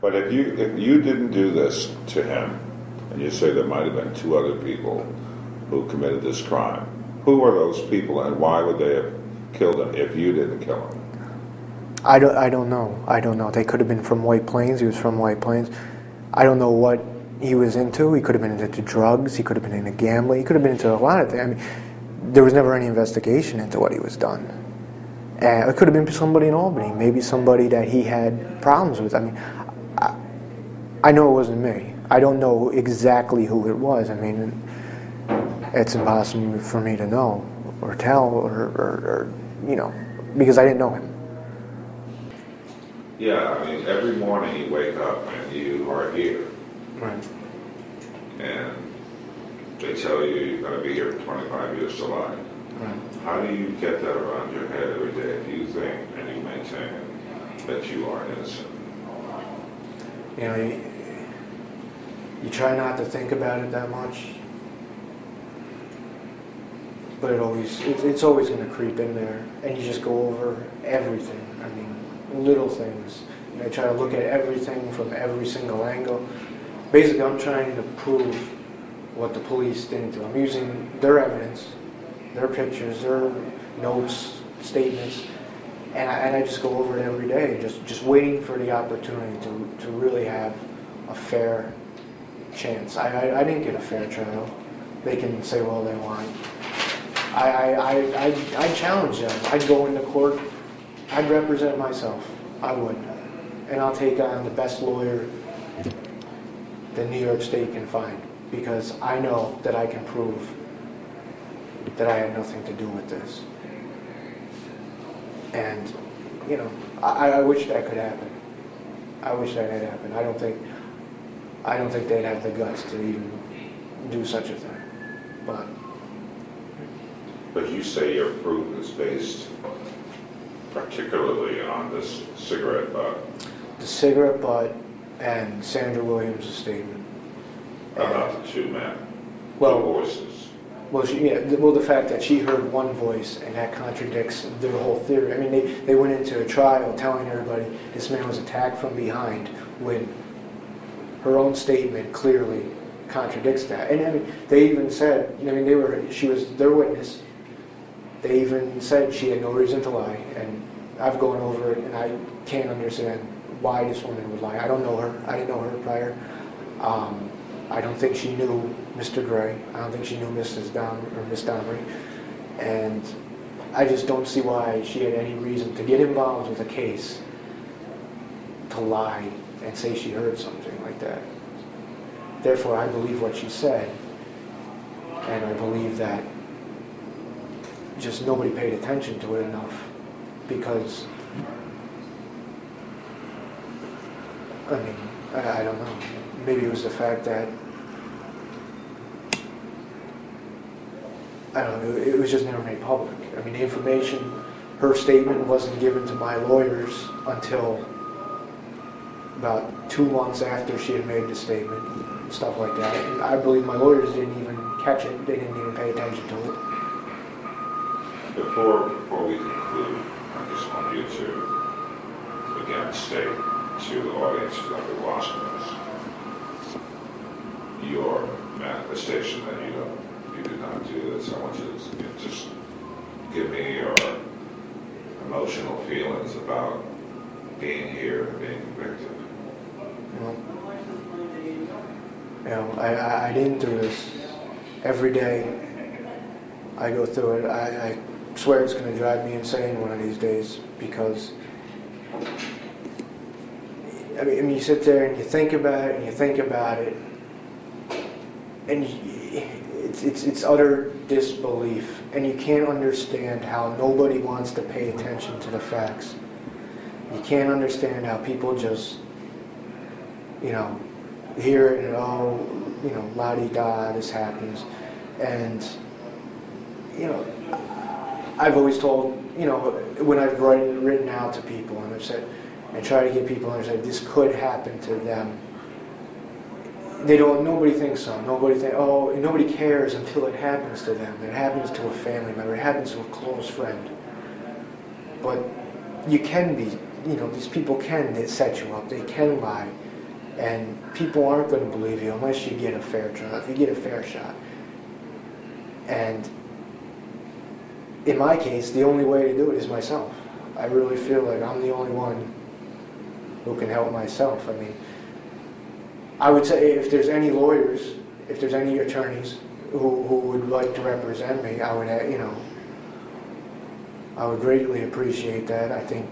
But if you didn't do this to him, and you say there might have been two other people who committed this crime, who are those people, and why would they have killed him if you didn't kill him? I don't know. I don't know. They could have been from White Plains. He was from White Plains. I don't know what he was into. He could have been into drugs. He could have been into gambling. He could have been into a lot of things. I mean, there was never any investigation into what he was done. And it could have been somebody in Albany, maybe somebody that he had problems with. I mean, I know it wasn't me. I don't know exactly who it was. I mean, it's impossible for me to know or tell or you know, because I didn't know him. Yeah, I mean, every morning you wake up and you are here. Right. And they tell you you're going to be here for 25 years to life. Right. How do you get that around your head every day if you think and you maintain that you are innocent? You know, you try not to think about it that much, but it's always going to creep in there, and you just go over everything. I mean, little things. You know, I try to look at everything from every single angle. Basically, I'm trying to prove what the police didn't do. I'm using their evidence, their pictures, their notes, statements, and I just go over it every day, just waiting for the opportunity to really have a fair chance. I didn't get a fair trial. They can say all they want. I challenge them. I'd go into court. I'd represent myself. I would. And I'll take on the best lawyer that New York State can find, because I know that I can prove that I had nothing to do with this. And, you know, I wish that could happen. I wish that had happened. I don't think they'd have the guts to even do such a thing. But you say your proof is based particularly on this cigarette butt. The cigarette butt and Sandra Williams' statement. About the two men, well, the voices. Well, the fact that she heard one voice, and that contradicts their whole theory. I mean, they went into a trial telling everybody this man was attacked from behind, when her own statement clearly contradicts that. And I mean, they even said, I mean, she was their witness. They even said she had no reason to lie, and I've gone over it, and I can't understand why this woman would lie. I don't know her. I didn't know her prior. I don't think she knew Mr. Gray. I don't think she knew Miss Domry. And I just don't see why she had any reason to get involved with a case to lie and say she heard something like that. Therefore, I believe what she said, and I believe that just nobody paid attention to it enough, because, I mean, I don't know. Maybe it was the fact that, I don't know, it was just never made public. I mean, the information, her statement wasn't given to my lawyers until about 2 months after she had made the statement, and stuff like that. And I believe my lawyers didn't even catch it. They didn't even pay attention to it. Before we conclude, I just want you to again state to the audience that are watching this your manifestation that you did not do this. I want you to just give me your emotional feelings about being here and being convicted. I didn't do this. Every day I go through it. I swear it's going to drive me insane one of these days, because I mean, you sit there and you think about it and you think about it, and it's utter disbelief, and you can't understand how nobody wants to pay attention to the facts. You can't understand how people just, hear it and, la-di-da, this happens. And, I've always told, when I've written out to people and I've said, and try to get people to understand this could happen to them. Nobody thinks so. Nobody cares until it happens to them. It happens to a family member. It happens to a close friend. But you can be, these people can set you up. They can lie. And people aren't going to believe you unless you get a fair trial, if you get a fair shot. And in my case, the only way to do it is myself. I really feel like I'm the only one who can help myself. I mean, I would say if there's any lawyers, if there's any attorneys who would like to represent me, I would, I would greatly appreciate that. I think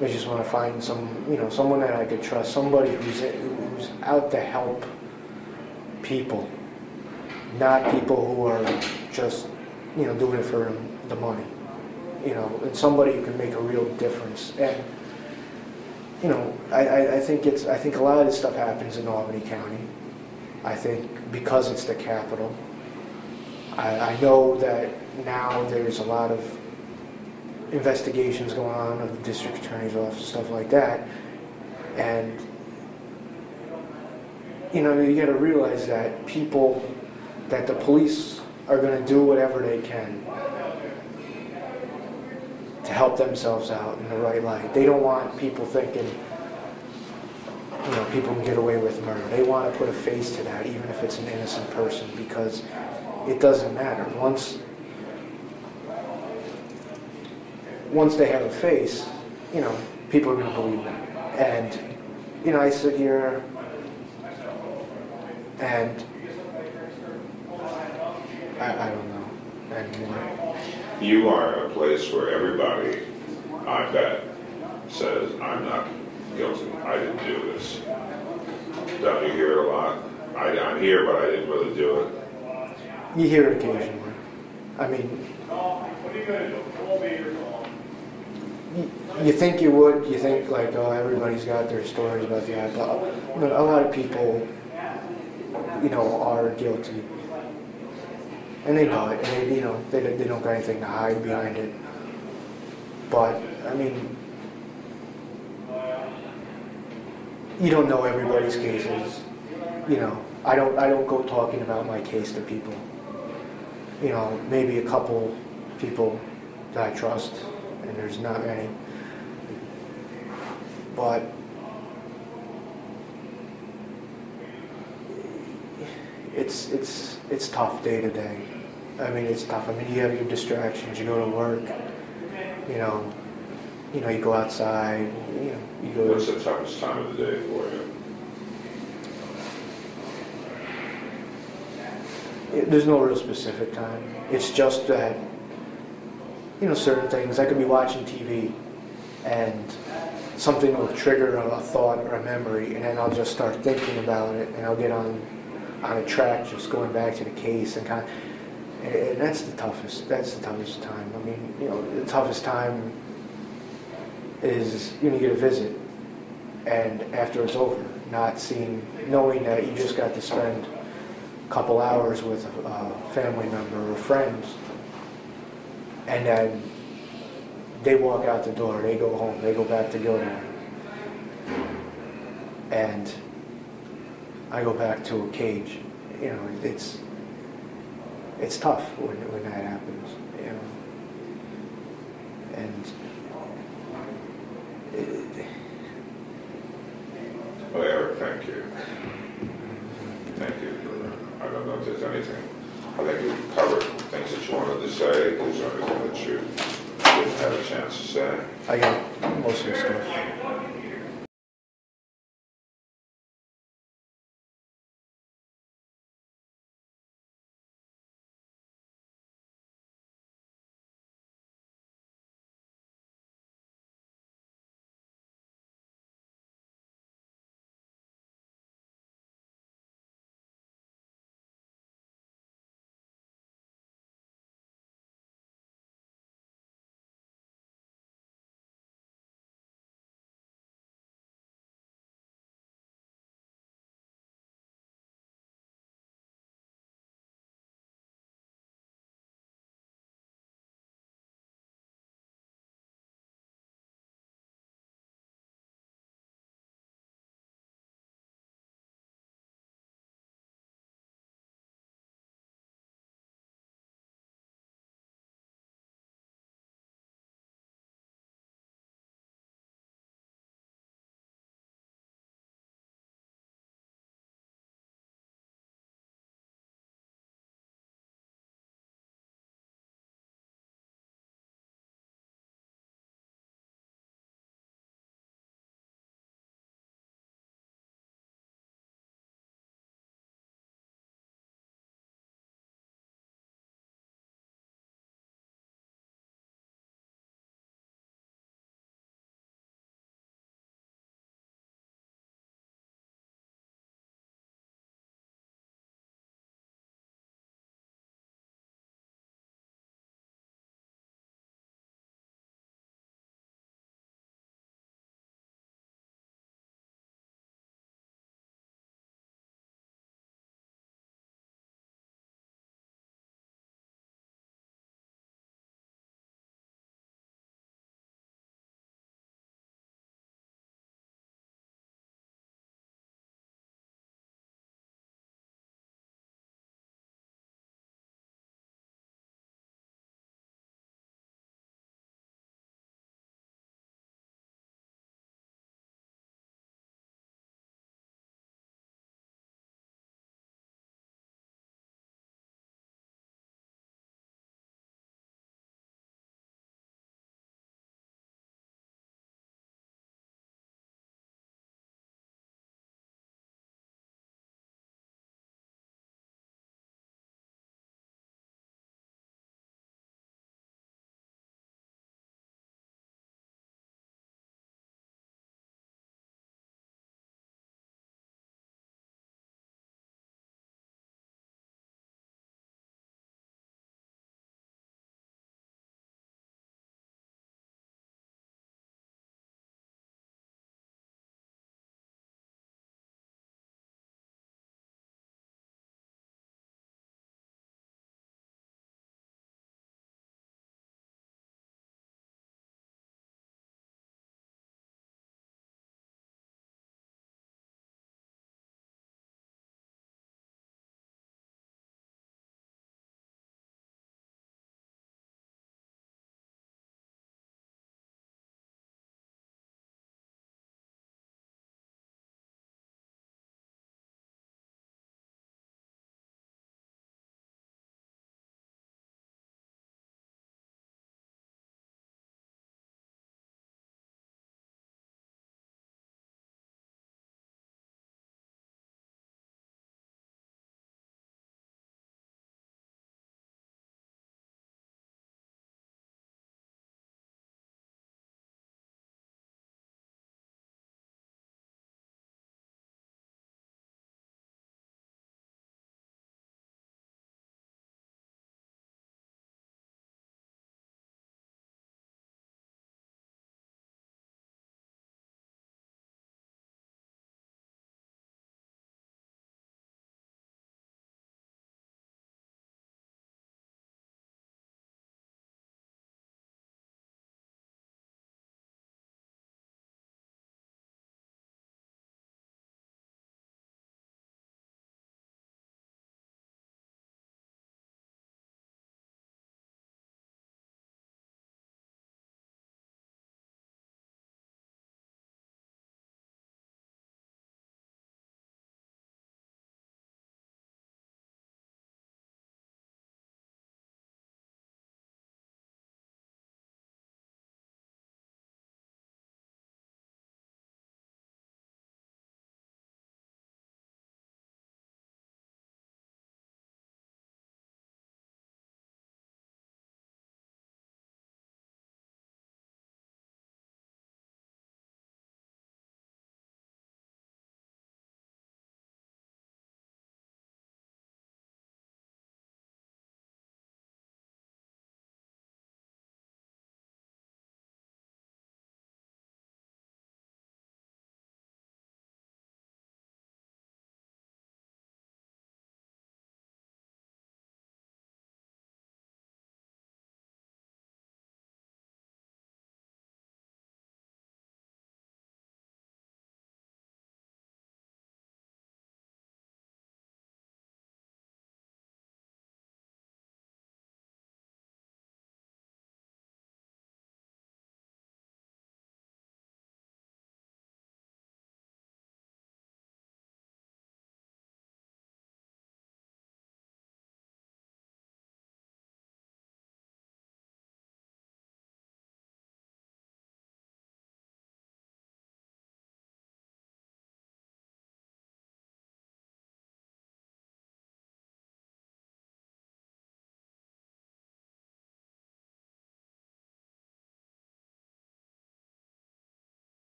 I just want to find someone that I could trust, somebody who's out to help people, not people who are just, doing it for the money, and somebody who can make a real difference. And, I think a lot of this stuff happens in Albany County. I think because it's the capital. I know that now there's a lot of investigations going on of the district attorney's office, stuff like that. And, you got to realize that that the police are going to do whatever they can to help themselves out in the right light. They don't want people thinking, people can get away with murder. They want to put a face to that, even if it's an innocent person, because it doesn't matter. Once they have a face, people are going to believe them. And, I sit here and I don't know. And, You are a place where everybody, I bet, says, I'm not guilty. I didn't do this. Don't you hear it a lot? I'm here, but I didn't really do it. You hear it occasionally. I mean, you think you would. You think like, oh, everybody's got their stories about the eye, but a lot of people, are guilty, and they know it. And they don't got anything to hide behind it. But I mean, you don't know everybody's cases. I don't go talking about my case to people. Maybe a couple people that I trust, and there's not many. But it's tough day to day. I mean, it's tough. I mean, you have your distractions. You go to work. You go outside. You go. What's the toughest time of the day for you? There's no real specific time. It's just that, certain things. I could be watching TV and something will trigger a thought or a memory, and then I'll just start thinking about it, and I'll get on a track just going back to the case and and that's the toughest time. I mean, the toughest time is you get a visit, and after it's over, knowing that you just got to spend couple hours with a family member or friends, and then they walk out the door, they go home, they go back to Gilmore, and I go back to a cage. It's tough when that happens, and Well, Eric, thank you. Thank you. I don't know if there's anything. I think we've covered things that you wanted to say. Is there anything that you didn't have a chance to say? I got most of it